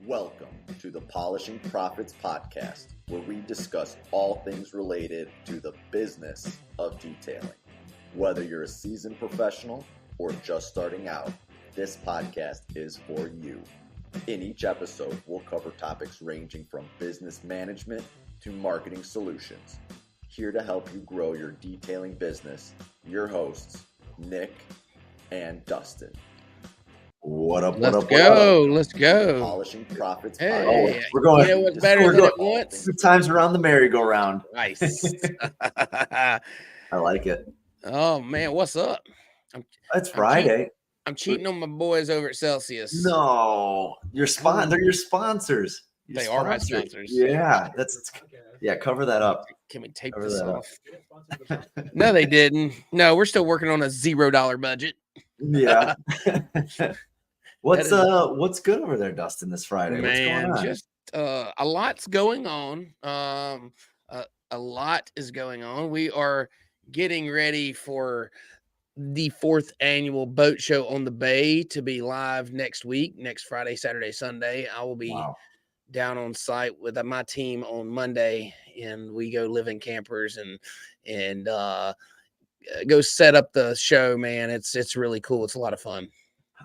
Welcome to the Polishing Profits Podcast, where we discuss all things related to the business of detailing. Whether you're a seasoned professional or just starting out, this podcast is for you. In each episode, we'll cover topics ranging from business management to marketing solutions. Here to help you grow your detailing business, your hosts, Nick and Dustin. What up? Let's go. Polishing Profits Hey, Podcast. We're going. You know what's better than it once? 2 times around the merry-go-round. Nice. I like it. Oh man, what's up? It's Friday. I'm cheating on my boys over at Celsius. No, they're your sponsors. They are my sponsors. Yeah, cover that up. Can we tape Cover this that up. off? No, they didn't. No, we're still working on a $0 budget. Yeah. What's good over there, Dustin, this Friday? Man, What's going on? just a lot's going on. A lot is going on. We are getting ready for the 4th annual boat show on the bay to be live next week, next Friday, Saturday, Sunday. I will be down on site with my team on Monday, and we go live in campers and go set up the show. Man, it's really cool. It's a lot of fun.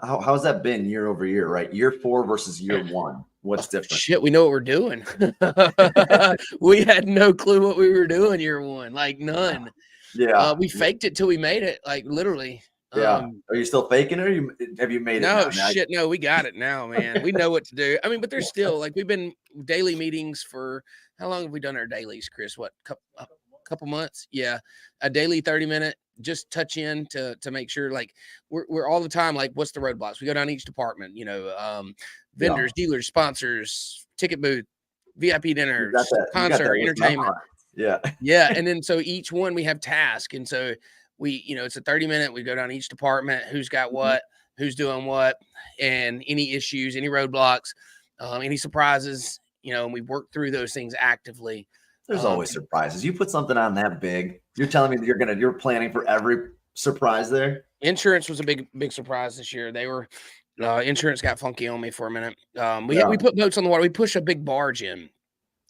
How's that been year over year, right? Year 4 versus year 1. What's different? Shit, we know what we're doing. We had no clue what we were doing year 1, like none. Yeah. We faked it till we made it, like literally. Yeah. Are you still faking it, or have you made it? No, shit, no, we got it now, man. We know what to do. I mean, but there's still, like, we've been daily meetings for, how long have we done our dailies, Chris? What, couple months? Yeah. A daily 30-minute, just touch in to make sure, like, we're all the time, like, what's the roadblocks? We go down each department, vendors, dealers, sponsors, ticket booth, VIP dinners, concert, entertainment. Yeah. Yeah. And then so each one we have tasks. And so it's a 30-minute, we go down each department, who's got what, who's doing what, and any issues, any roadblocks, any surprises, and we work through those things actively. There's always surprises. You put something on that big, you're telling me that you're planning for every surprise there. Insurance was a big surprise this year. They were insurance got funky on me for a minute. We put boats on the water. We push a big barge in.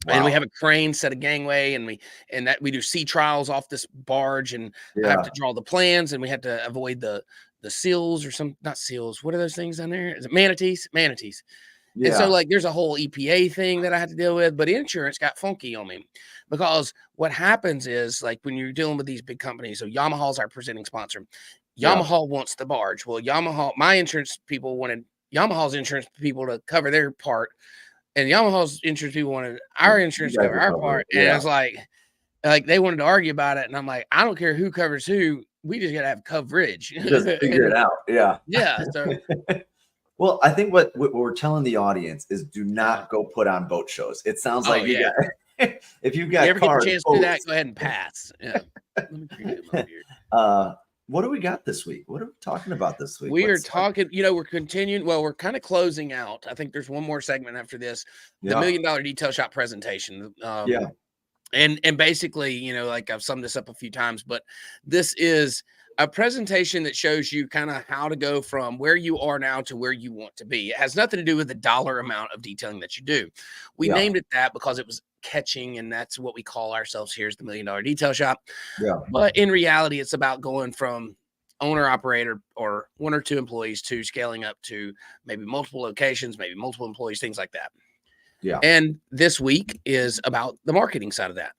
Wow. And we have a crane set a gangway, and we do sea trials off this barge, and I have to draw the plans, and we have to avoid the seals or not seals. What are those things down there? Is it manatees? Manatees. Yeah. And so, like, there's a whole EPA thing that I had to deal with, but insurance got funky on me, because what happens is, like, when you're dealing with these big companies, so Yamaha's our presenting sponsor. Yamaha wants the barge. Well, my insurance people wanted Yamaha's insurance people to cover their part, and Yamaha's insurance people wanted our insurance to cover our part. And I was like they wanted to argue about it, and I'm like, I don't care who covers who. We just gotta have coverage. Just figure it out. Yeah. Yeah. So. Well, I think what we're telling the audience is, do not go put on boat shows. It sounds like if you've got cars, get a chance to do that, go ahead and pass. Yeah. Let me create my beard. What do we got this week? What are we talking about this week? We are talking, we're continuing. Well, we're kind of closing out. I think there's one more segment after this, the $1 Million Detail Shop presentation. And basically, like I've summed this up a few times, but this is a presentation that shows you kind of how to go from where you are now to where you want to be. It has nothing to do with the dollar amount of detailing that you do. We named it that because it was catching, and that's what we call ourselves here, is the $1 Million Detail Shop. Yeah. But in reality, it's about going from owner operator or 1 or 2 employees to scaling up to maybe multiple locations, maybe multiple employees, things like that. Yeah. And this week is about the marketing side of that.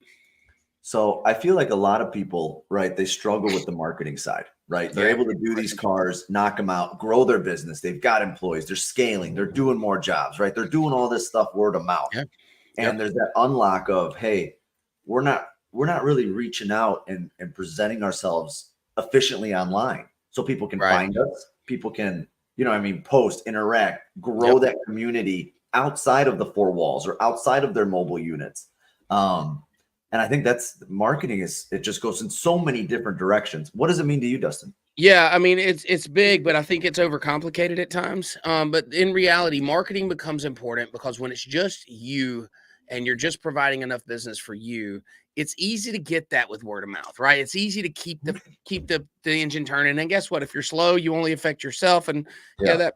So I feel like a lot of people, right, they struggle with the marketing side, right? They're able to do these cars, knock them out, grow their business. They've got employees. They're scaling. They're doing more jobs, right? They're doing all this stuff word of mouth. Yeah. And there's that unlock of, hey, we're not really reaching out and presenting ourselves efficiently online, so people can find us. People can, post, interact, grow that community outside of the 4 walls or outside of their mobile units. And I think that's marketing it just goes in so many different directions. What does it mean to you, Dustin? Yeah, I mean, it's big, but I think it's overcomplicated at times. But in reality, marketing becomes important because when it's just you and you're just providing enough business for you, it's easy to get that with word of mouth, right? It's easy to keep the engine turning. And guess what? If you're slow, you only affect yourself. And that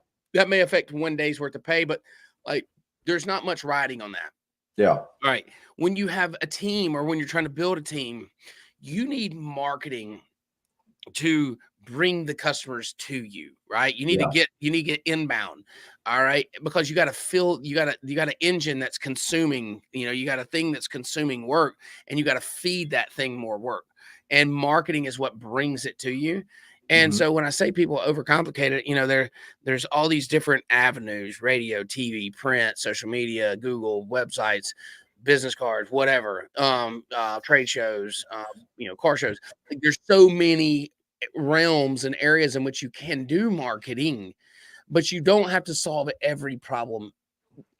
may affect one day's worth of pay, but like There's not much riding on that. Yeah. All right. When you have a team or when you're trying to build a team, you need marketing to bring the customers to you, right? You need to get inbound. All right. Because you got an engine that's consuming, you got a thing that's consuming work, and you got to feed that thing more work. And marketing is what brings it to you. And so when I say people overcomplicate it, there's all these different avenues: radio, TV, print, social media, Google, websites, business cards, whatever, trade shows, car shows. Like, there's so many realms and areas in which you can do marketing, but you don't have to solve every problem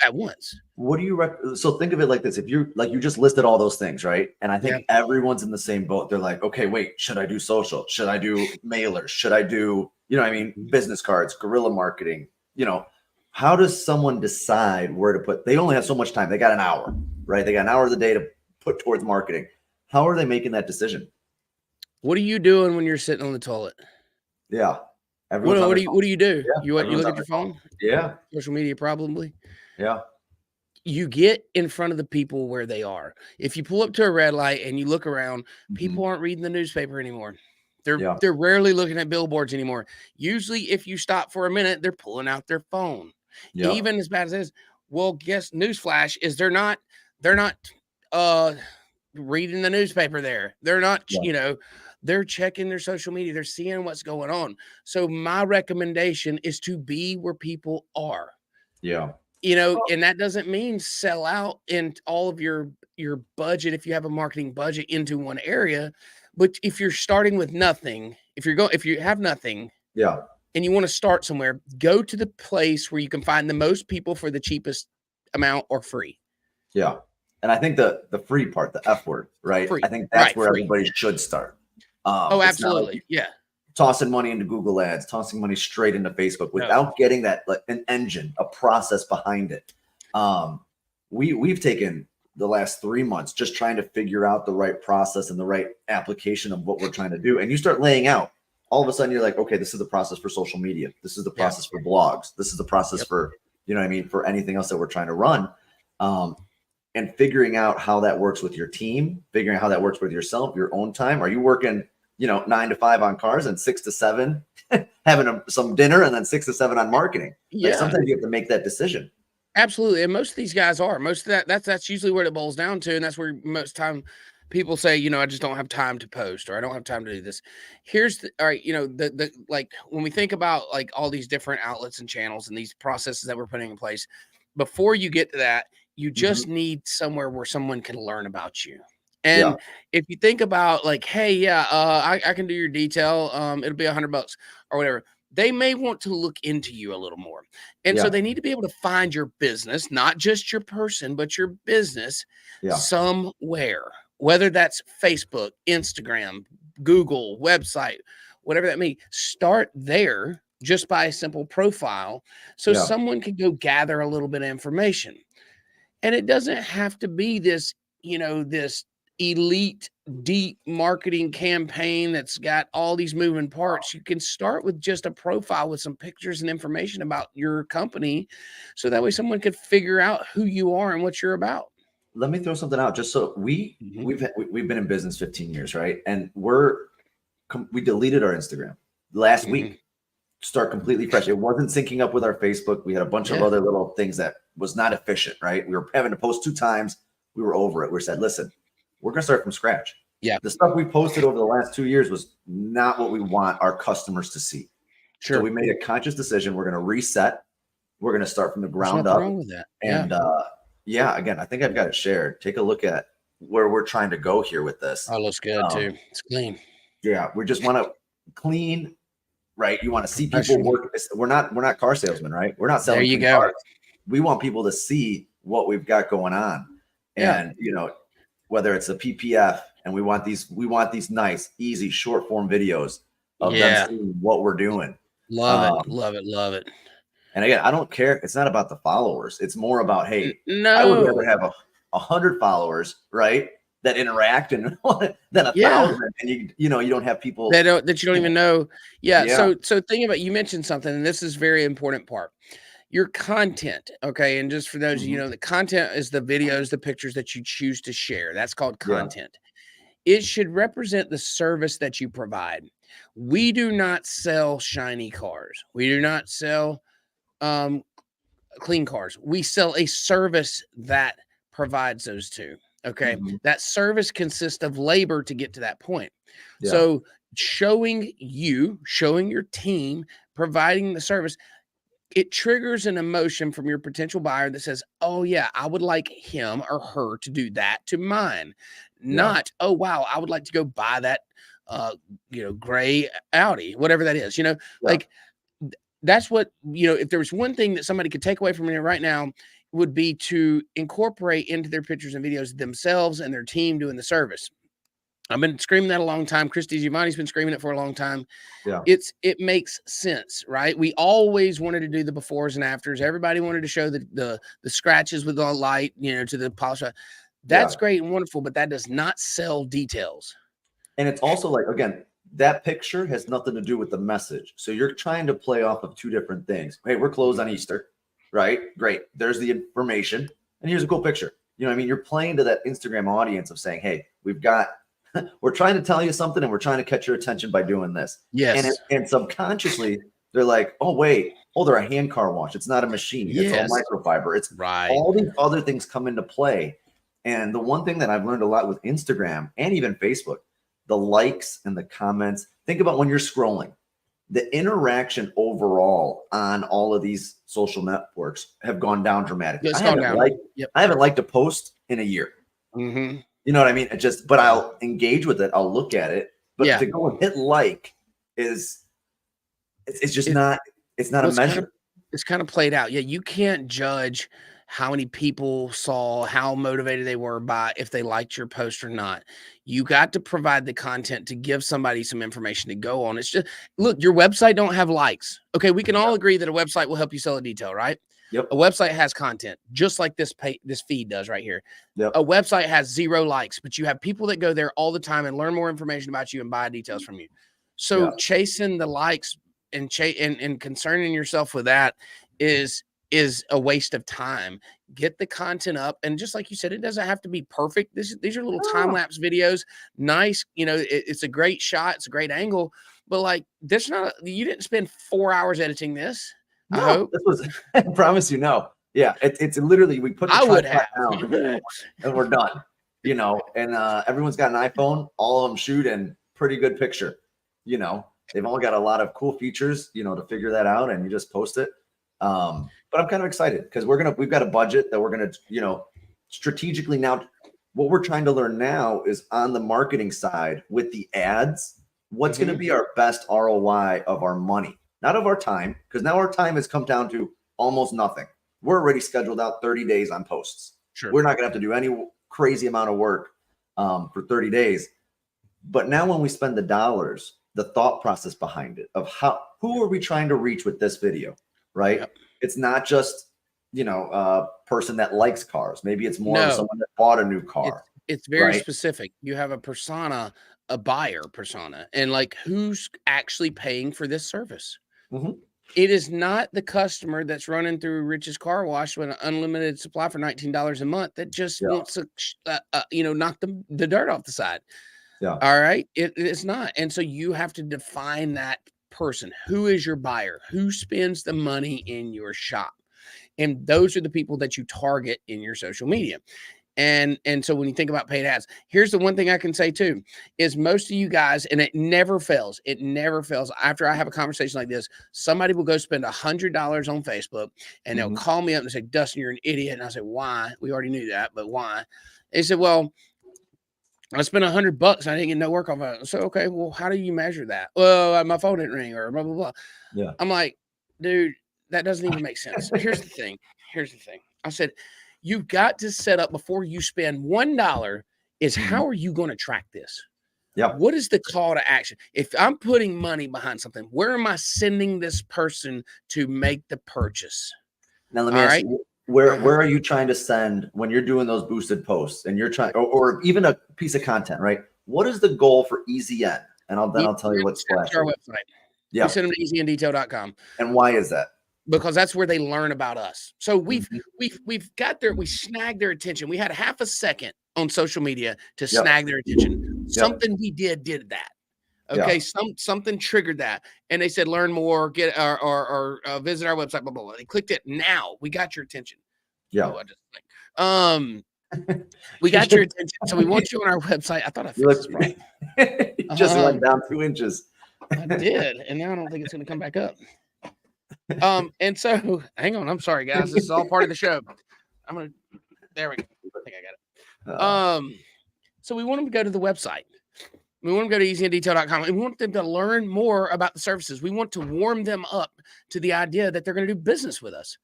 at once. What do you so think of it like this: if you just listed all those things, right? And I think everyone's in the same boat. They're like, okay, wait, should I do social? Should I do mailers? Should I do, business cards, guerrilla marketing? How does someone decide where to put? They only have so much time. They got an hour, right? They got an hour of the day to put towards marketing. How are they making that decision? What are you doing when you're sitting on the toilet? Yeah. What do you do? Yeah, you look at your phone? Yeah. Social media, probably. Yeah. You get in front of the people where they are. If you pull up to a red light and you look around, people aren't reading the newspaper anymore. They're rarely looking at billboards anymore. Usually, if you stop for a minute, they're pulling out their phone. Yeah. Even as bad as it is. Well, guess newsflash is they're not reading the newspaper there. They're not, they're checking their social media. They're seeing what's going on. So my recommendation is to be where people are. Yeah. And that doesn't mean sell out in all of your budget if you have a marketing budget into one area. But if you're starting with nothing, if you have nothing, and you want to start somewhere, go to the place where you can find the most people for the cheapest amount or free. Yeah. And I think the free part, the F word, right? Free. I think that's where everybody should start. Absolutely. Yeah. Tossing money into Google Ads, tossing money straight into Facebook without getting that, like, an engine, a process behind it. We've taken the last 3 months just trying to figure out the right process and the right application of what we're trying to do. And you start laying out, all of a sudden you're like, okay, this is the process for social media. This is the process for blogs. This is the process for, for anything else that we're trying to run. And figuring out how that works with your team, figuring out how that works with yourself, your own time. Are you working, 9 to 5 on cars and 6 to 7 having some dinner, and then 6 to 7 on marketing? Like, sometimes you have to make that decision. Absolutely. And most of these guys are. Most of that's usually what it boils down to. And that's where most time people say, I just don't have time to post, or I don't have time to do this. All right, the like, when we think about like all these different outlets and channels and these processes that we're putting in place, before you get to that, you just need somewhere where someone can learn about you. And if you think about like, hey, I can do your detail. It'll be $100 or whatever. They may want to look into you a little more. And so they need to be able to find your business, not just your person, but your business somewhere, whether that's Facebook, Instagram, Google, website, whatever that may. Start there just by a simple profile, so someone can go gather a little bit of information. And it doesn't have to be this, this elite, deep marketing campaign that's got all these moving parts. You can start with just a profile with some pictures and information about your company, so that way someone could figure out who you are and what you're about. Let me throw something out. Just so we've been in business 15 years, right? And we deleted our Instagram last week. Start completely fresh. It wasn't syncing up with our Facebook. We had a bunch of other little things that was not efficient, right? We were having to post 2 times. We were over it. We said, listen, we're going to start from scratch. Yeah. The stuff we posted over the last 2 years was not what we want our customers to see. Sure. So we made a conscious decision. We're going to reset. We're going to start from the ground up. Wrong with that. And again, I think I've got it shared. Take a look at where we're trying to go here with this. Oh, looks good too. It's clean. Yeah. We just want to clean. Right. You want to see people work. We're not car salesmen, right? We're not selling cars. We want people to see what we've got going on. And, whether it's a PPF, and we want these nice, easy, short form videos of them seeing what we're doing. Love it. And again, I don't care. It's not about the followers. It's more about, hey, I would rather have 100 followers, right, that interact and than 1,000, and you don't have people that you don't even know. So think about, you mentioned something, and this is very important part. your content. Okay. And just for those, you know, the content is the videos, the pictures that you choose to share. That's called content. It should represent the service that you provide. We do not sell shiny cars. We do not sell clean cars. We sell a service that provides those two. Okay. That service consists of labor to get to that point. So showing your team, providing the service, it triggers an emotion from your potential buyer that says, oh yeah, I would like him or her to do that to mine. Not, oh wow, I would like to go buy that you know, gray Audi, whatever that is, you know, like that's what, you know, if there was one thing that somebody could take away from it right now, would be to incorporate into their pictures and videos themselves and their team doing the service. I've been screaming that a long time. Christy Giovanni's been screaming it for a long time. It makes sense, right? We always wanted to do the befores and afters. Everybody wanted to show the scratches with all light, you know, to the polish. That's great and wonderful, but that does not sell details. And it's also like, again, that picture has nothing to do with the message. So you're trying to play off of two different things. Hey, we're closed on Easter, right? Great. There's the information. And here's a cool picture. You know what I mean? You're playing to that Instagram audience of saying, hey, we're trying to tell you something and we're trying to catch your attention by doing this. And subconsciously they're like, oh, wait, they're a hand car wash. It's not a machine. It's all microfiber. It's all these other things come into play. And the one thing that I've learned a lot with Instagram and even Facebook, the likes and the comments, think about when you're scrolling, the interaction overall on all of these social networks have gone down dramatically. I haven't liked a post in a year. You know what I mean? But I'll engage with it. I'll look at it. But to go and hit like it's not a measure. It's kind of played out. Yeah, you can't judge how many people saw, how motivated they were by if they liked your post or not. You got to provide the content to give somebody some information to go on. It's just, look, your website don't have likes. Okay, we can all agree that a website will help you sell a detail, right? A website has content, just like this feed does right here. A website has 0 likes, but you have people that go there all the time and learn more information about you and buy details from you. So chasing the likes and concerning yourself with that is a waste of time. Get the content up, and just like you said, it doesn't have to be perfect. These are little time-lapse videos. Nice, you know, it's a great shot, it's a great angle, but like you didn't spend 4 hours editing this. No, I hope. I promise you, no. Yeah, it's literally, we put the tripod down and we're done. You know, and everyone's got an iPhone. All of them shoot in pretty good picture. You know, they've all got a lot of cool features, you know, to figure that out, and you just post it. But I'm kind of excited because we've got a budget that we're gonna, you know, strategically now. What we're trying to learn now is on the marketing side with the ads, what's going to be our best ROI of our money, not of our time, because now our time has come down to almost nothing. We're already scheduled out 30 days on posts. We're not going to have to do any crazy amount of work for 30 days. But now when we spend the dollars, the thought process behind it of who are we trying to reach with this video, right? It's not just, you know, a person that likes cars. Maybe it's more of someone that bought a new car. It's very specific. You have a persona, a buyer persona, and like who's actually paying for this service. It is not the customer that's running through Rich's Car Wash with an unlimited supply for $19 a month that just wants to, you know, knock the dirt off the side. All right. It's not. And so you have to define that person. Who is your buyer? Who spends the money in your shop? And those are the people that you target in your social media. And so when you think about paid ads, here's the one thing I can say too, is most of you guys, and it never fails. It never fails. After I have a conversation like this, somebody will go spend $100 on Facebook and they'll call me up and say, Dustin, you're an idiot. And I say, why? We already knew that, but why? They said, well, I spent $100. I didn't get no work off of it. So, okay, well, how do you measure that? Well, my phone didn't ring or blah, blah, blah. Yeah. I'm like, dude, that doesn't even make sense. Here's the thing. I said, you've got to set up before you spend $1 is how are you going to track this? Yeah. What is the call to action? If I'm putting money behind something, where am I sending this person to make the purchase? Now, let me ask you, where are you trying to send when you're doing those boosted posts and you're trying, or even a piece of content, right? What is the goal for EZN? And I'll tell you what splash. Our website. Yeah. We send them to easyanddetail.com. And why is that? because that's where they learn about us. So we've got we snagged their attention. We had half a second on social media to snag their attention. Something we did that. Okay, something triggered that, and they said, "Learn more, get or visit our website." Blah blah blah. They clicked it. Now we got your attention. Yeah. We got your attention, so we want you on our website. I thought I fixed this problem. Just went down 2 inches. I did, and now I don't think it's going to come back up. And so, hang on. I'm sorry, guys. This is all part of the show. There we go. I think I got it. So we want them to go to the website. We want them to go to easyinDetail.com, and we want them to learn more about the services. We want to warm them up to the idea that they're going to do business with us.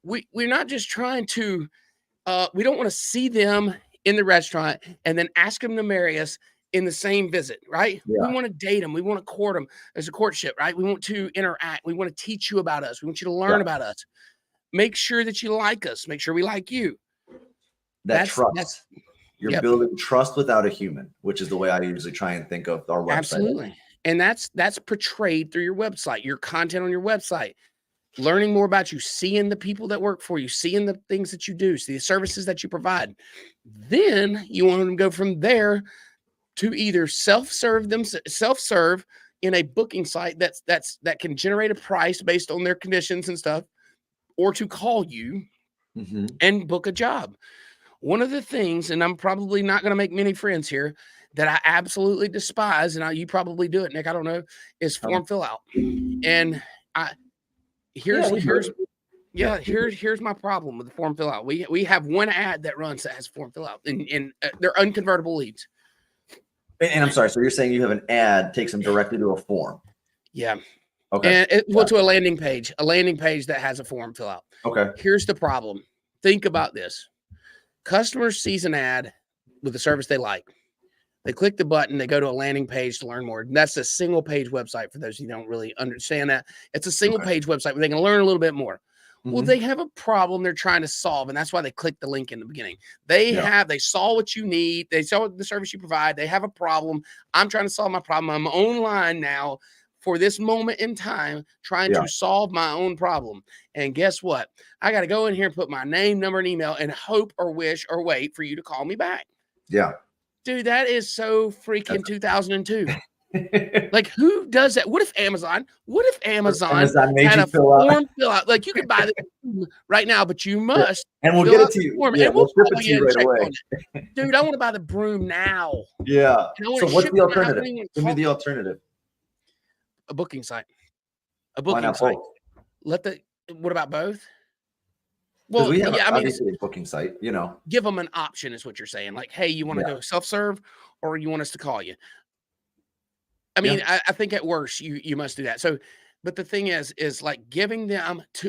We're not just trying to, we don't want to see them in the restaurant and then ask them to marry us in the same visit, right? Yeah. We want to date them. We want to court them. There's a courtship, right? We want to interact. We want to teach you about us. We want you to learn about us. Make sure that you like us. Make sure we like you. That's trust. You're building trust without a human, which is the way I usually try and think of our website. Absolutely. And that's portrayed through your website, your content on your website, learning more about you, seeing the people that work for you, seeing the things that you do, see the services that you provide. Then you want them to go from there to either self-serve in a booking site that can generate a price based on their conditions and stuff, or to call you and book a job. One of the things, and I'm probably not going to make many friends here, that I absolutely despise, and you probably do it, Nick, I don't know, is form fill out. And here's my problem with the form fill out. We have one ad that runs that has form fill out, and they're unconvertible leads. And I'm sorry, so you're saying you have an ad takes them directly to a form? Yeah. Okay. And to a landing page that has a form fill out. Okay. Here's the problem. Think about this. Customer sees an ad with a service they like. They click the button, they go to a landing page to learn more. And that's a single page website for those who don't really understand that. It's a single page website where they can learn a little bit more. Well, they have a problem they're trying to solve, and that's why they click the link in the beginning. They saw what you need. They saw the service you provide. They have a problem. I'm trying to solve my problem. I'm online now for this moment in time, trying to solve my own problem. And guess what? I got to go in here and put my name, number, and email and hope or wish or wait for you to call me back. Yeah. Dude, that is so freaking 2002. Like, who does that? What if Amazon had a form fill out? Like, you could buy this give now, but you must. And we'll get it to you. Yeah, we'll ship it to you right away. Dude, I want to buy the broom now. Yeah. So what's the alternative? Give me the alternative. A booking site. A booking site. What about both? Well, we have obviously a booking site, Give them an option is what you're saying. Like, hey, you want to go self-serve or you want us to call you? I mean, I think at worst you must do that. So, but the thing is like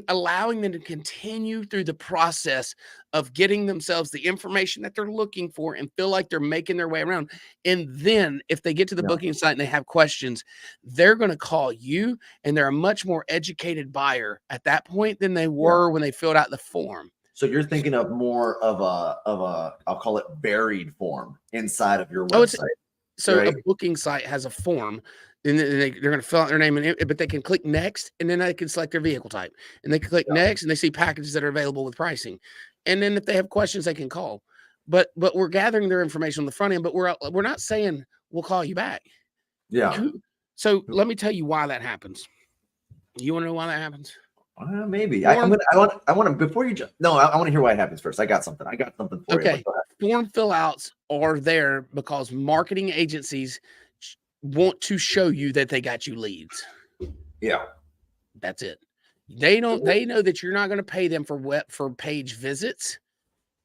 allowing them to continue through the process of getting themselves the information that they're looking for and feel like they're making their way around. And then if they get to the booking site and they have questions, they're going to call you, and they're a much more educated buyer at that point than they were when they filled out the form. So you're thinking of more of a I'll call it buried form inside of your website. So a booking site has a form, and they're going to fill out their name, but they can click next, and then they can select their vehicle type, and they can click next, and they see packages that are available with pricing, and then if they have questions, they can call. But we're gathering their information on the front end, but we're not saying we'll call you back. Yeah. So let me tell you why that happens. You want to know why that happens? Maybe. I want to before you. I want to hear why it happens first. I got something for you. Okay. Form fill outs are there because marketing agencies want to show you that they got you leads. Yeah. That's it. They know that you're not going to pay them for page visits.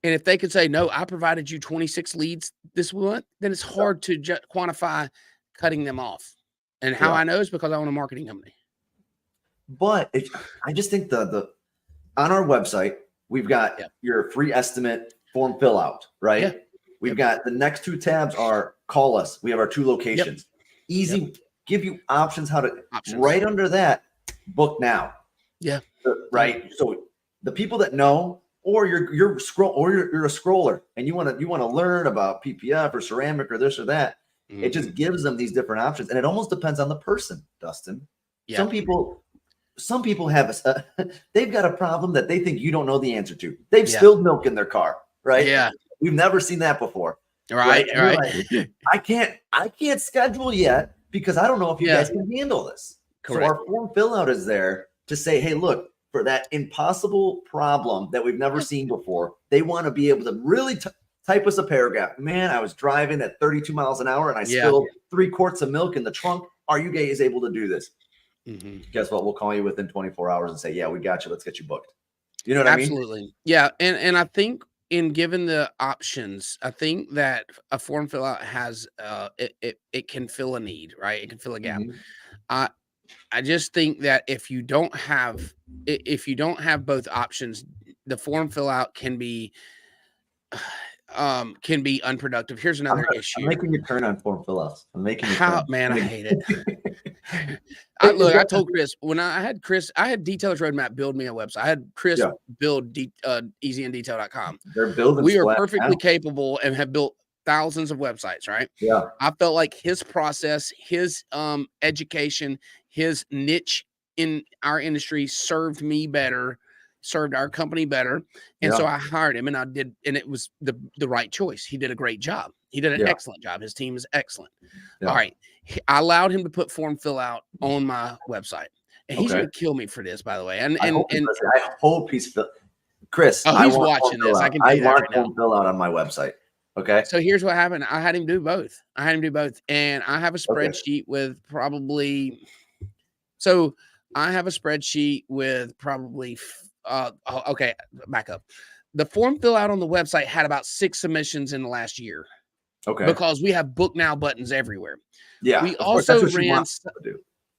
And if they could say, no, I provided you 26 leads this month, then it's hard to quantify cutting them off. And how I know is because I own a marketing company. But I just think the on our website, we've got your free estimate form fill out, right? Yeah. We've got the next 2 tabs are call us. We have our 2 locations. Easy, give you options right under that, book now. Yeah. Right. So the people that know, or you're a scroller and you want to learn about PPF or ceramic or this or that, it just gives them these different options. And it almost depends on the person, Dustin. Yeah. Some people some people have they've got a problem that they think you don't know the answer to. They've Yeah. spilled milk in their car, right? Yeah. We've never seen that before. Right. And you're Right. like, I can't schedule yet because I don't know if you Yeah. guys can handle this. Correct. So our form fill out is there to say, hey, look, for that impossible problem that we've never seen before, they want to be able to really type us a paragraph. Man, I was driving at 32 miles an hour and I spilled 3 quarts of milk in the trunk. Are you guys able to do this? Guess what? We'll call you within 24 hours and say, yeah, we got you. Let's get you booked. You know what I mean? Absolutely. Yeah. And I think in given the options, I think that a form fill out has it can fill a need, right? It can fill a gap. I just think that if you don't have both options, the form fill out can be unproductive. Here's another issue. I'm making you turn on form fill outs. I'm making you man, I hate it. I told Chris when I had Detailers Roadmap build me a website. I had Chris build easyinDetail.com. They're building. We are perfectly capable and have built thousands of websites, right? Yeah. I felt like his process, his education, his niche in our industry served me better, served our company better. And so I hired him and it was the right choice. He did a great job. He did an excellent job. His team is excellent. Yeah. All right. I allowed him to put form fill out on my website. And he's going to kill me for this, by the way. And I hope he's Chris. Oh, he's watching this. I can do that right now. Fill out on my website. Okay. So here's what happened. I had him do both. And I have a spreadsheet with probably. So I have a spreadsheet with probably. Okay, back up. The form fill out on the website had about 6 submissions in the last year. Okay. Because we have book now buttons everywhere. Yeah. We also ran.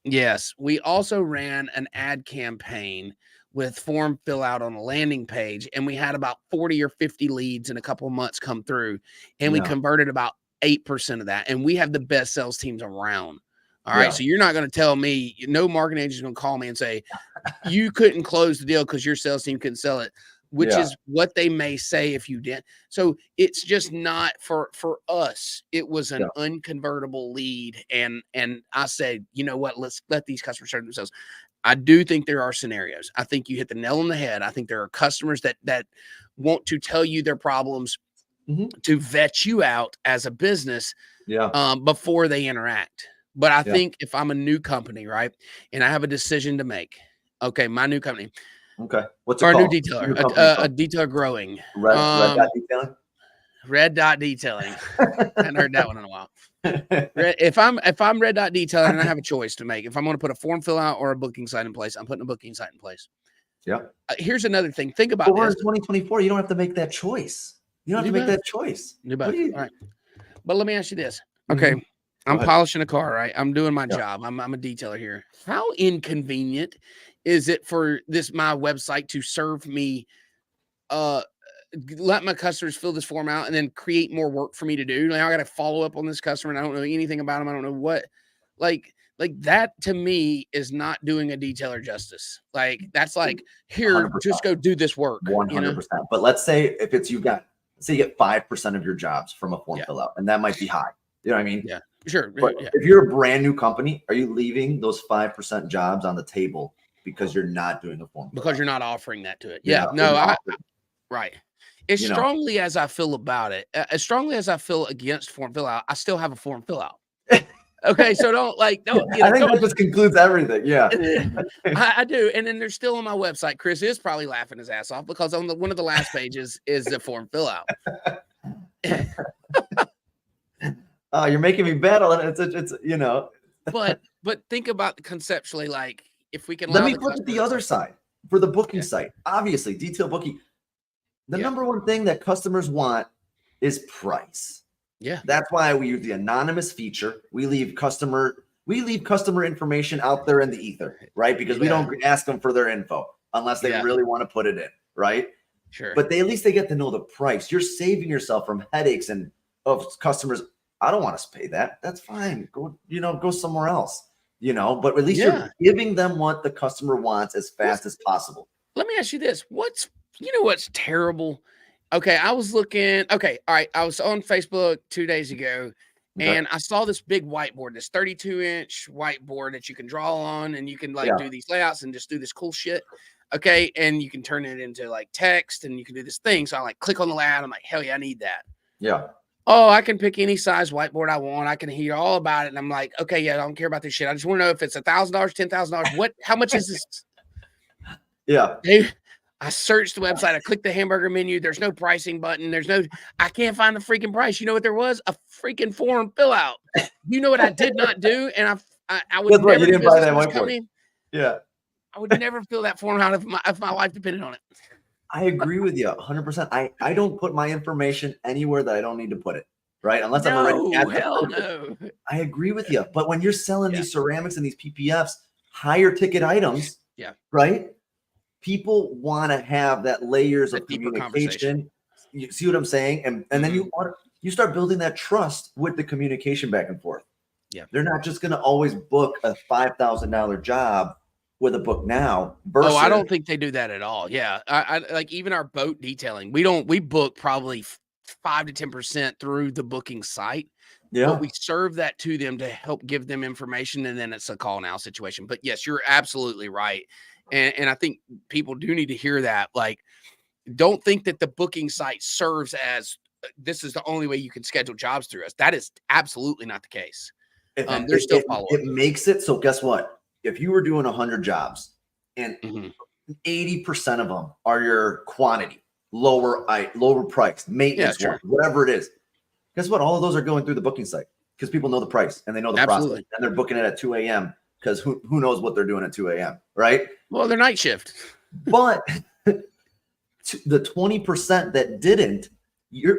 Yes, we also ran an ad campaign with form fill out on a landing page, and we had about 40 or 50 leads in a couple of months come through, and we converted about 8% of that. And we have the best sales teams around. All right. So you're not going to tell me, no marketing agent is going to call me and say, you couldn't close the deal because your sales team couldn't sell it, which is what they may say if you did. So it's just not for us. It was an unconvertible lead. And I said, you know what, let's let these customers serve themselves. I do think there are scenarios. I think you hit the nail on the head. I think there are customers that want to tell you their problems to vet you out as a business before they interact. But I think if I'm a new company, right, and I have a decision to make, okay, my new company. Okay. What's it called? New detailer, a detailer growing. Red Dot Detailing? Red Dot Detailing. I haven't heard that one in a while. If I'm Red Dot Detailing and I have a choice to make, if I'm going to put a form fill out or a booking site in place, I'm putting a booking site in place. Yeah. Here's another thing. Think about this. We're in 2024. You don't have to make that choice. You don't have to make that choice. Do both. All right. But let me ask you this. Okay. I'm polishing a car, right? I'm doing my job. I'm a detailer here. How inconvenient is it for my website to serve me, let my customers fill this form out and then create more work for me to do? Now I got to follow up on this customer and I don't know anything about him. I don't know what, like that to me is not doing a detailer justice. Like that's like, here, 100%. Just go do this work. 100%. You know? But let's say if it's, you get 5% of your jobs from a form fill out, and that might be high. You know what I mean? Yeah. Sure. But if you're a brand new company, are you leaving those 5% jobs on the table because you're not doing a form? Because you're not offering that to it. Yeah. Right. As strongly as I feel about it, as strongly as I feel against form fill out, I still have a form fill out. Okay. So I think that just concludes everything. Yeah. I do. And then there's still on my website, Chris is probably laughing his ass off because on one of the last pages is the form fill out. You're making me battle, and it's But think about conceptually, like if we can. Let me put it the other side for the booking site. Obviously, detail booking. The number one thing that customers want is price. Yeah, that's why we use the anonymous feature. We leave customer information out there in the ether, right? Because we don't ask them for their info unless they really want to put it in, right? Sure. But at least they get to know the price. You're saving yourself from headaches and of customers. I don't want to pay that. That's fine. Go somewhere else, but at least you're giving them what the customer wants as fast as possible. Let me ask you this. What's terrible? Okay. I was looking. Okay. All right. I was on Facebook 2 days ago Okay. And I saw this big whiteboard, this 32-inch whiteboard that you can draw on, and you can like Yeah. do these layouts and just do this cool shit. Okay. And you can turn it into like text and you can do this thing. So I like click on the layout. I'm like, hell yeah, I need that. Yeah. Oh, I can pick any size whiteboard I want. I can hear all about it. And I'm like, okay, yeah, I don't care about this shit. I just want to know if it's $1,000, $10,000. How much is this? Yeah. Hey, I searched the website. I clicked the hamburger menu. There's no pricing button. I can't find the freaking price. You know what there was? A freaking form fill out. You know what I did not do? And I would never you didn't buy that whiteboard. company. Yeah. I would never fill that form out if my life depended on it. I agree with you 100%. I don't put my information anywhere that I don't need to put it, right? Unless I'm already hell no. I agree with you. But when you're selling these ceramics and these PPFs, higher ticket items, right? People want to have that layers of communication. You see what I'm saying? And then you start building that trust with the communication back and forth. Yeah. They're not just going to always book a $5,000 job with a book now. Versus, I don't think they do that at all. Yeah. I like even our boat detailing. We book probably 5 to 10% through the booking site. Yeah. But we serve that to them to help give them information. And then it's a call now situation. But yes, you're absolutely right. And I think people do need to hear that. Like, don't think that the booking site serves as this is the only way you can schedule jobs through us. That is absolutely not the case. There's still follow-up. It makes it so. Guess what? If you were doing 100 jobs and 80% of them are your quantity, lower price, maintenance, whatever it is, guess what? All of those are going through the booking site because people know the price and they know the process, and they're booking it at 2 a.m. because who knows what they're doing at 2 a.m. right? Well, they're night shift. But the 20% that didn't,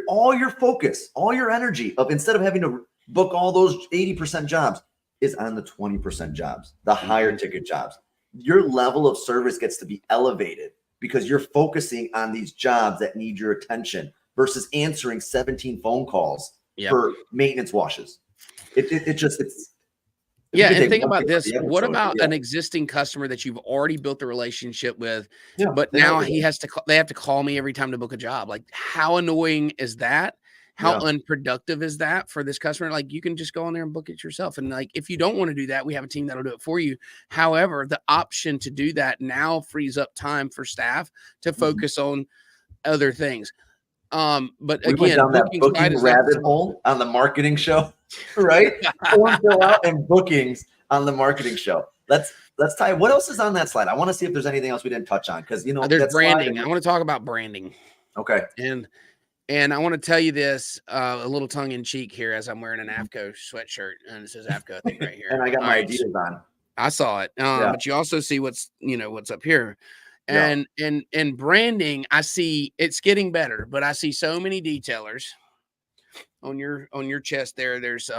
all your focus, all your energy of instead of having to book all those 80% jobs is on the 20% jobs, the higher ticket jobs. Your level of service gets to be elevated because you're focusing on these jobs that need your attention versus answering 17 phone calls for maintenance washes. Yeah, and think about this. What about an existing customer that you've already built the relationship with, but now they have to call me every time to book a job? Like, how annoying is that? How unproductive is that for this customer? Like, you can just go on there and book it yourself. And like, if you don't want to do that, we have a team that'll do it for you. However, the option to do that now frees up time for staff to focus on other things. But we again, went down that booking rabbit hole on the marketing show, right? Fill out and bookings on the marketing show. Let's tie. What else is on that slide? I want to see if there's anything else we didn't touch on because there's branding. I want to talk about branding. Okay. And I want to tell you this a little tongue in cheek here as I'm wearing an AFCO sweatshirt, and it says AFCO thing right here. And I got my Adidas on. I saw it, but you also see what's up here. And branding, I see it's getting better, but I see so many detailers on your chest there. There's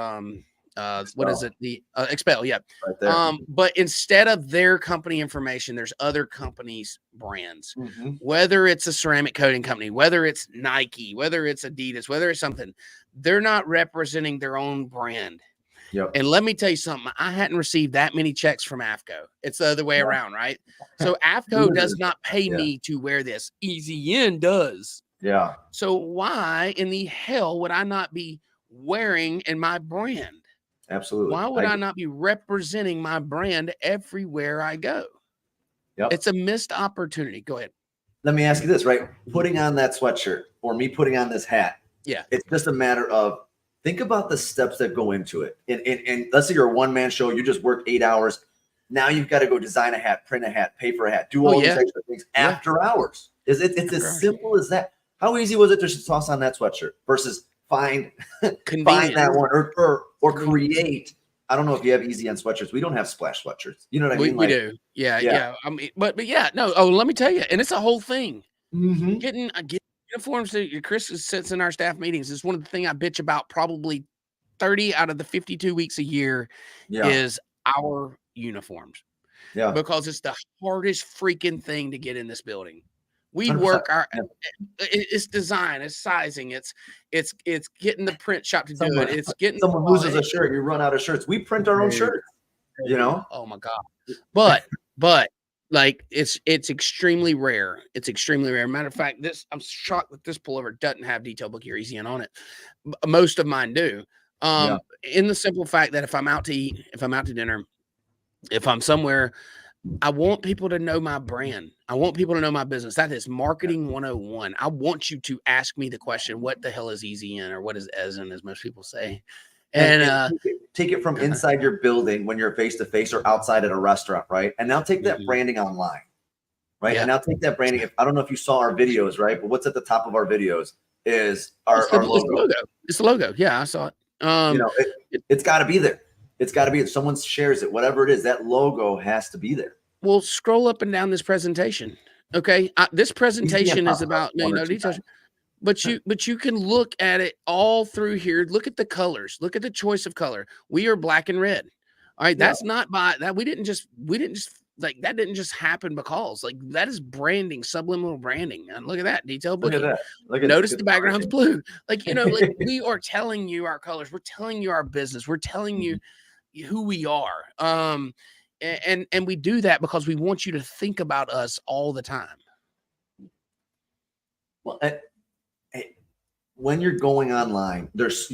what is it? The Expel, right there. But instead of their company information, there's other companies' brands. Whether it's a ceramic coating company, whether it's Nike, whether it's Adidas, whether it's something, they're not representing their own brand. And let me tell you something. I hadn't received that many checks from AFCO. It's the other way around, right? So AFCO does not pay me to wear this. Easy In does. Yeah. So why in the hell would I not be wearing in my brand? Absolutely. Why would I not be representing my brand everywhere I go? It's a missed opportunity. Go ahead. Let me ask you this, right? Putting on that sweatshirt or me putting on this hat. Yeah. It's just a matter of think about the steps that go into it. And let's say you're a one-man show, you just work 8 hours. Now you've got to go design a hat, print a hat, pay for a hat, do all these extra things after hours. It's as simple as that. How easy was it to toss on that sweatshirt versus find that one or create? I don't know if you have Easy On sweatshirts. We don't have splash sweatshirts. You know what I mean? We do. Yeah. I mean, but yeah, no. Oh, let me tell you, and it's a whole thing. Getting uniforms. Chris sits in our staff meetings. It's one of the things I bitch about. Probably 30 out of the 52 weeks a year is our uniforms. Yeah, because it's the hardest freaking thing to get in this building. We work it's design, it's sizing, it's getting the print shop to do it. It's getting someone loses a shirt, you run out of shirts. We print our own shirts. Oh my God. But like it's extremely rare. It's extremely rare. Matter of fact, I'm shocked that this pullover doesn't have detail book here Easy In on it. Most of mine do. Yeah. In the simple fact that if I'm out to eat, if I'm out to dinner, if I'm somewhere, I want people to know my brand. I want people to know my business. That is marketing 101. I want you to ask me the question, what the hell is Easy In, or what is Ezen, as most people say. And take it from inside your building when you're face to face or outside at a restaurant, right? And now take that branding online, right? Yeah. And now take that branding. I don't know if you saw our videos, right? But what's at the top of our videos is our logo. It's the logo. Yeah, I saw it. You know, it's got to be there. It's got to be. If someone shares it, whatever it is, that logo has to be there. Well, scroll up and down this presentation. Okay, this presentation is about details, but you can look at it all through here. Look at the colors. Look at the choice of color. We are black and red. All right, that's not by that. We didn't just like that didn't just happen because like that is branding, subliminal branding. And look at that detail booking. Look at that. Notice the background's blue. Like like we are telling you our colors. We're telling you our business. We're telling you who we are. And we do that because we want you to think about us all the time. Well, when you're going online, there's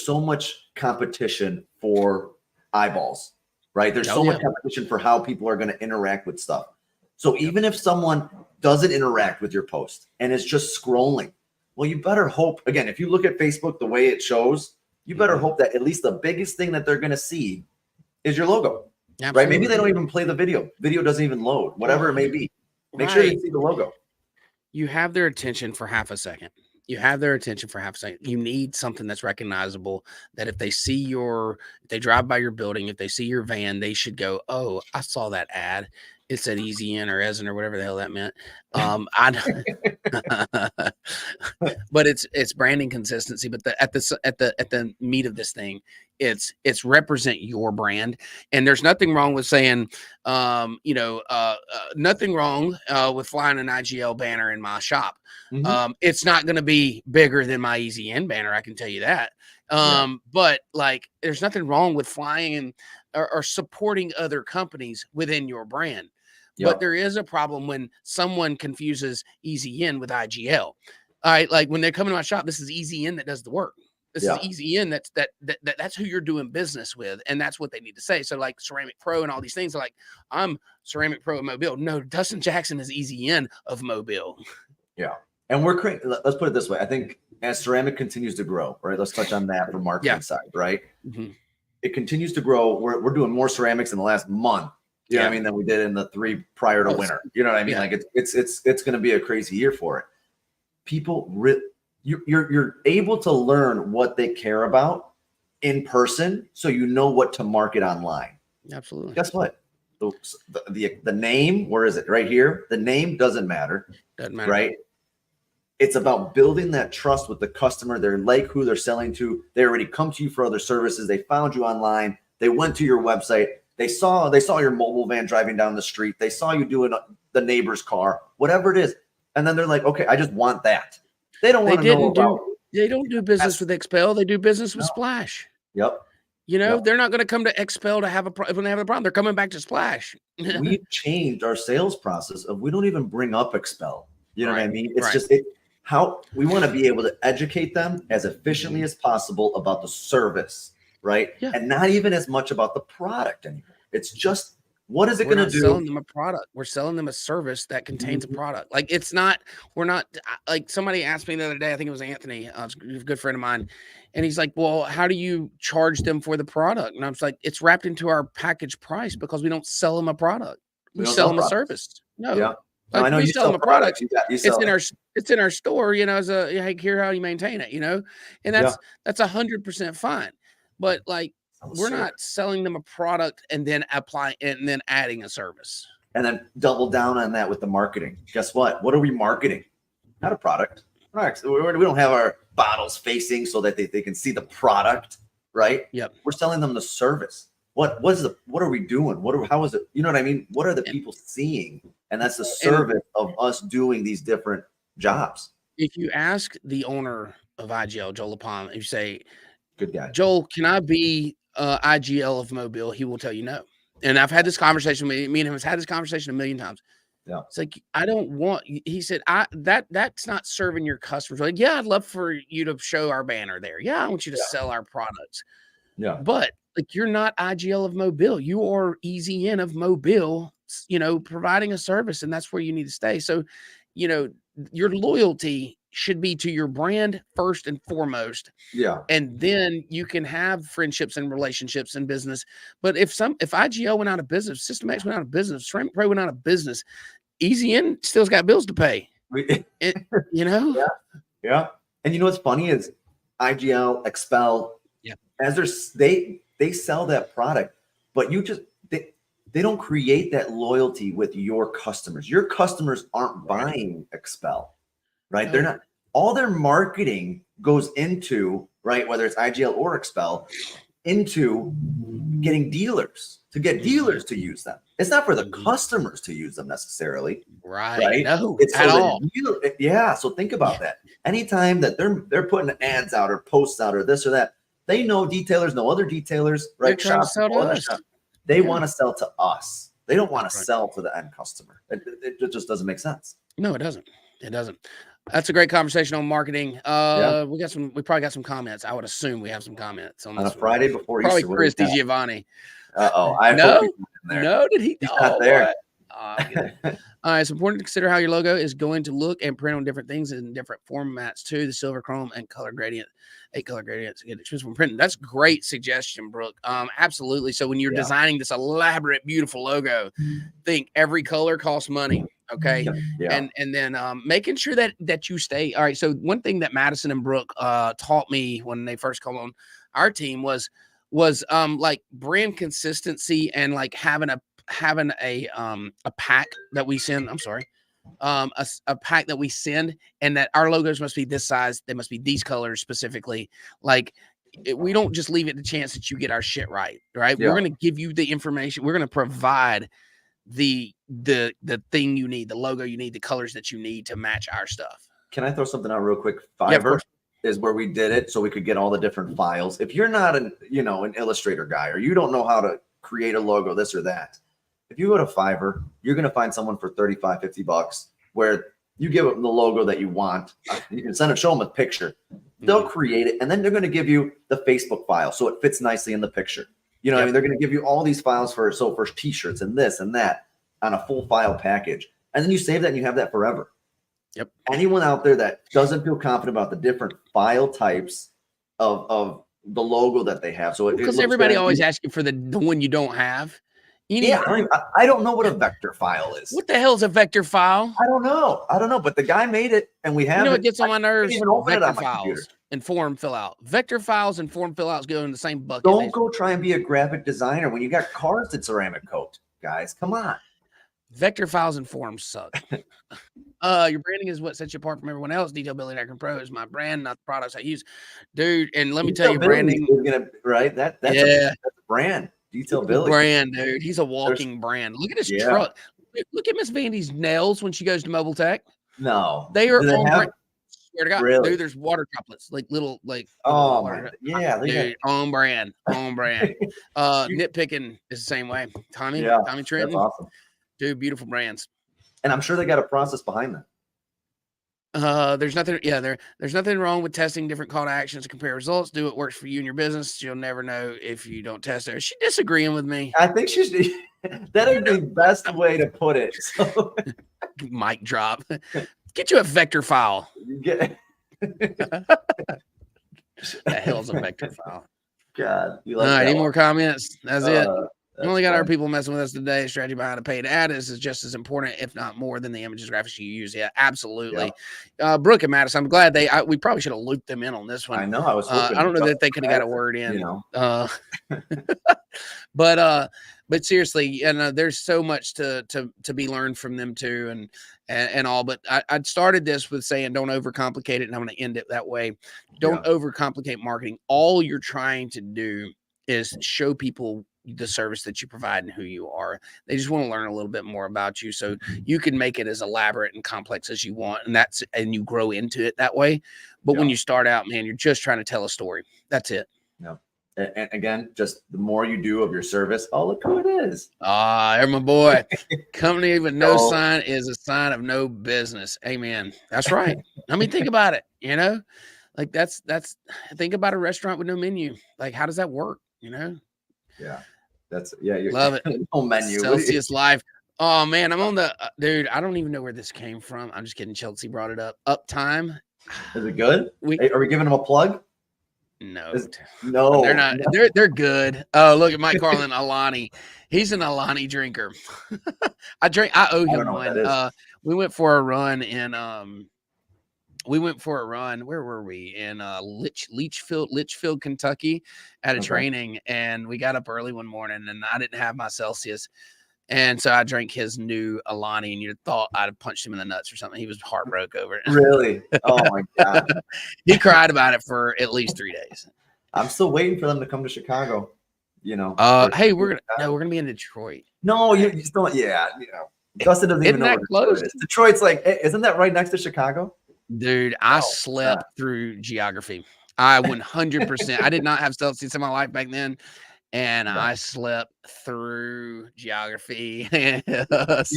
so much competition for eyeballs, right? There's so much competition for how people are going to interact with stuff. So even if someone doesn't interact with your post and is just scrolling, well, you better hope, again, if you look at Facebook the way it shows, you better hope that at least the biggest thing that they're going to see is your logo. Absolutely. Right? Maybe they don't even play the video. Video doesn't even load, whatever it may be. Make sure they see the logo. You have their attention for half a second. You have their attention for half a second. You need something that's recognizable, that if they see if they drive by your building, if they see your van, they should go, oh, I saw that ad. It said Easy In or Ezen or whatever the hell that meant. But it's branding consistency. But at the meat of this thing, it's represent your brand. And there's nothing wrong with saying, nothing wrong with flying an IGL banner in my shop. It's not going to be bigger than my Easy In banner. I can tell you that. But like, there's nothing wrong with flying or supporting other companies within your brand. But there is a problem when someone confuses Easy In with IGL. All right, like when they're coming to my shop, this is Easy In that does the work. This is Easy In that's who you're doing business with, and that's what they need to say. So like Ceramic Pro and all these things are like, I'm Ceramic Pro of Mobile. No, Dustin Jackson is Easy In of Mobile. Yeah, and we're creating. Let's put it this way. I think as ceramic continues to grow, right? Let's touch on that for marketing side, right? It continues to grow. We're doing more ceramics in the last month. You know what I mean, than we did in the 3 prior to winter. You know what I mean? Like it's going to be a crazy year for it. People, you're able to learn what they care about in person, so you know what to market online. Absolutely. Guess what? The name, where is it? Right here. The name doesn't matter. Doesn't matter. Right? It's about building that trust with the customer. They're like who they're selling to. They already come to you for other services. They found you online. They went to your website. They saw your mobile van driving down the street. They saw you doing the neighbor's car, whatever it is. And then they're like, okay, I just want that. They don't want to know about. They don't do business with Expel. They do business with Splash. Yep. They're not going to come to Expel to have when they have a problem. They're coming back to Splash. We've changed our sales process of we don't even bring up Expel. You know what I mean? It's just how we want to be able to educate them as efficiently as possible about the service, right? Yeah. And not even as much about the product anymore. It's just, what is it going to do? We're selling them a product. We're selling them a service that contains a product. Like we're not like, somebody asked me the other day, I think it was Anthony, a good friend of mine. And he's like, well, how do you charge them for the product? And I was like, it's wrapped into our package price because we don't sell them a product. We sell them a service. No. Yeah. Like, I know we sell them a product. It's in our store, as hey, here how you maintain it, and that's 100% fine. But like, we're not selling them a product and then adding a service. And then double down on that with the marketing. Guess what? What are we marketing? Not a product. Right. We don't have our bottles facing so that they can see the product, right? Yep. We're selling them the service. What are we doing? How is it? You know what I mean? What are the people seeing? And that's the service of us doing these different jobs. If you ask the owner of IGL, Joel LaPalme, you say, good guy, Joel, can I be IGL of Mobile? He will tell you no. And I've had this conversation. Me and him has had this conversation a million times. Yeah. It's like, I don't want, he said, that's not serving your customers. Like, yeah, I'd love for you to show our banner there. Yeah, I want you to sell our products. Yeah. But like, you're not IGL of Mobile. You are EZN of Mobile, providing a service, and that's where you need to stay. So, your loyalty should be to your brand first and foremost. Yeah. And then you can have friendships and relationships in business. But if IGL went out of business, System X went out of business, Ceramic Pro went out of business, EZN still's got bills to pay. Yeah. Yeah. And you know what's funny is IGL, Expel, as they sell that product, but they don't create that loyalty with your customers. Your customers aren't buying Expel, right? No. They're not. All their marketing goes into, right, whether it's IGL or Expel, into getting dealers, to get dealers to use them. It's not for the customers to use them necessarily. Right. No, it's at all. So think about that. Anytime that they're putting ads out or posts out or this or that, they know detailers, know other detailers, right? They're trying to sell to us. They want to sell to us. They don't want to sell to the end customer. It just doesn't make sense. No, it doesn't. It doesn't. That's a great conversation on marketing. We probably got some comments. I would assume we have some comments on a Friday before probably Easter. Chris Giovanni. No, did he? He's not there. All right, it's important to consider how your logo is going to look and print on different things in different formats too. The silver, chrome, and color gradient. 8 color gradients to get choose from printing. That's great suggestion, Brooke. Absolutely. So when you're designing this elaborate, beautiful logo, think every color costs money. Okay. Yeah. And then making sure that you stay. All right. So one thing that Madison and Brooke taught me when they first come on our team was like brand consistency and like having a pack that we send. I'm sorry. A pack that we send, and that our logos must be this size. They must be these colors specifically. Like we don't just leave it to chance that you get our shit right. Right. Yeah. We're going to give you the information. We're going to provide the thing you need, the logo you need, the colors that you need to match our stuff. Can I throw something out real quick? Fiverr is where we did it, so we could get all the different files. If you're not an Illustrator guy, or you don't know how to create a logo, this or that, if you go to Fiverr, you're going to find someone for $35, $50 where you give them the logo that you want. You can show them a picture. They'll create it, and then they're going to give you the Facebook file so it fits nicely in the picture. You know what I mean? They're going to give you all these files for T-shirts and this and that on a full file package. And then you save that and you have that forever. Yep. Anyone out there that doesn't feel confident about the different file types of the logo that they have. So because everybody always asks you for the one you don't have. I don't know what a vector file is. What the hell is a vector file? I don't know, but the guy made it and we have it gets on my nerves. Vector files and form fill out. Vector files and form fill outs go in the same bucket. Don't go try and be a graphic designer when you got cars that ceramic coat, guys. Come on. Vector files and forms suck. Your branding is what sets you apart from everyone else. Detail Building Acronym Pro is my brand, not the products I use, dude. And let me tell you, branding is gonna that's a brand. Detail Billy brand, dude. He's a walking brand. Look at his truck. Look at Miss Vandy's nails when she goes to Mobile Tech. No, they are on brand. Swear to God, really? Dude, there's water droplets, like little, dude, on brand. Nitpicking is the same way. Tommy Trenton, that's awesome. Dude, beautiful brands. And I'm sure they got a process behind that. There's nothing wrong with testing different call to actions to compare results. Do what works for you and your business. You'll never know if you don't test it. Is she disagreeing with me? I think that is the best way to put it. So. Mic drop. Get you a vector file. The hell's a vector file? God. All right, any more comments? That's it. We only got our people messing with us today. Strategy behind a paid ad is just as important, if not more, than the images, graphics you use. Yeah, absolutely. Yeah. Brooke and Madison, I'm glad we probably should have looped them in on this one. I know. I was hoping I don't know that they could have got a word in. But seriously, there's so much to be learned from them too, and all. But I started this with saying, don't overcomplicate it, and I'm going to end it that way. Don't overcomplicate marketing. All you're trying to do is show people the service that you provide and who you are. They just want to learn a little bit more about you, so you can make it as elaborate and complex as you want, and you grow into it that way. But when you start out, man, you're just trying to tell a story. That's it. No. And again, just the more you do of your service, oh, look who it is. There's my boy. Company with no So- sign is a sign of no business. Amen. That's right. I mean, think about it, you know, like that's think about a restaurant with no menu. Like, how does that work? You know? Yeah. That's you Love it. No menu. What do you- Celsius Life. Oh man, I'm on the dude. I don't even know where this came from. I'm just kidding. Chelsea brought it up. Uptime. Is it good? We Are we giving them a plug? no, No, they're not. They're good. Oh, look at Mike Carlin, Alani. He's an Alani drinker. I owe don't him know what one. that is. We went for a run in where were we? In Litchfield, Kentucky at a Okay. training, and we got up early one morning and I didn't have my Celsius. And so I drank his new Alani, and you'd thought I'd have punched him in the nuts or something. He was heartbroken over it. Really? Oh my God. He cried about it for at least 3 days. I'm still waiting for them to come to Chicago. You know. Hey, we're gonna be in Detroit. No, you still, yeah. You know, Dustin doesn't even Isn't know that where Detroit close? is. Detroit's like, isn't that right next to Chicago? Dude, I Oh, slept through geography. I 100%. I did not have Celsius in my life back then, and No. I slept through geography. You bad.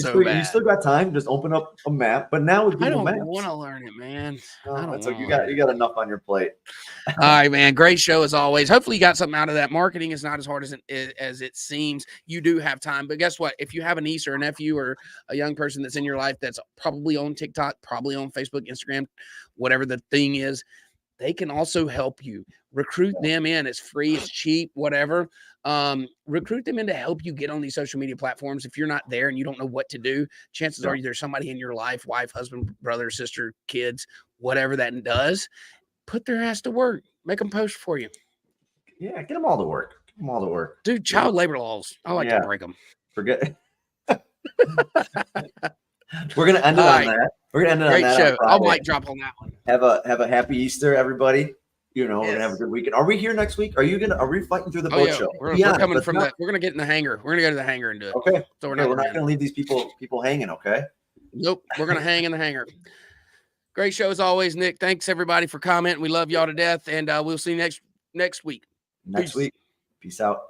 still got time. Just open up a map. But now with I Google don't Maps, want to learn it, man. no, I don't that's like you wanna got enough on your plate. All right, man. Great show as always. Hopefully, you got something out of that. Marketing is not as hard as it seems. You do have time, but guess what? If you have a niece or a nephew or a young person that's in your life that's probably on TikTok, probably on Facebook, Instagram, whatever the thing is, they can also help you. Recruit them in. It's free. It's cheap. Whatever. Recruit them in to help you get on these social media platforms. If you're not there and you don't know what to do, chances are there's somebody in your life, wife, husband, brother, sister, kids, whatever that does. Put their ass to work. Make them post for you. Yeah, get them all to work. Get them all to work. Dude, child labor laws. I like to break them. Forget. We're gonna end it All on right. that. We're gonna end it Great on that. show. on I'll Friday. mic drop on that one. Have a happy Easter, everybody. You know, we're gonna have a Yes. good weekend. Are we here next week? Are we fighting through the Oh boat yeah, show? we're Be honest, coming let's from not- that. We're gonna get in the hangar. We're gonna go to the hangar and do it. Okay. So we're Okay, we're not doing gonna leave these people hanging. Okay. Nope. We're gonna hang in the hangar. Great show as always, Nick. Thanks everybody for commenting. We love y'all to death, and we'll see you next week. Next Peace. week. Peace out.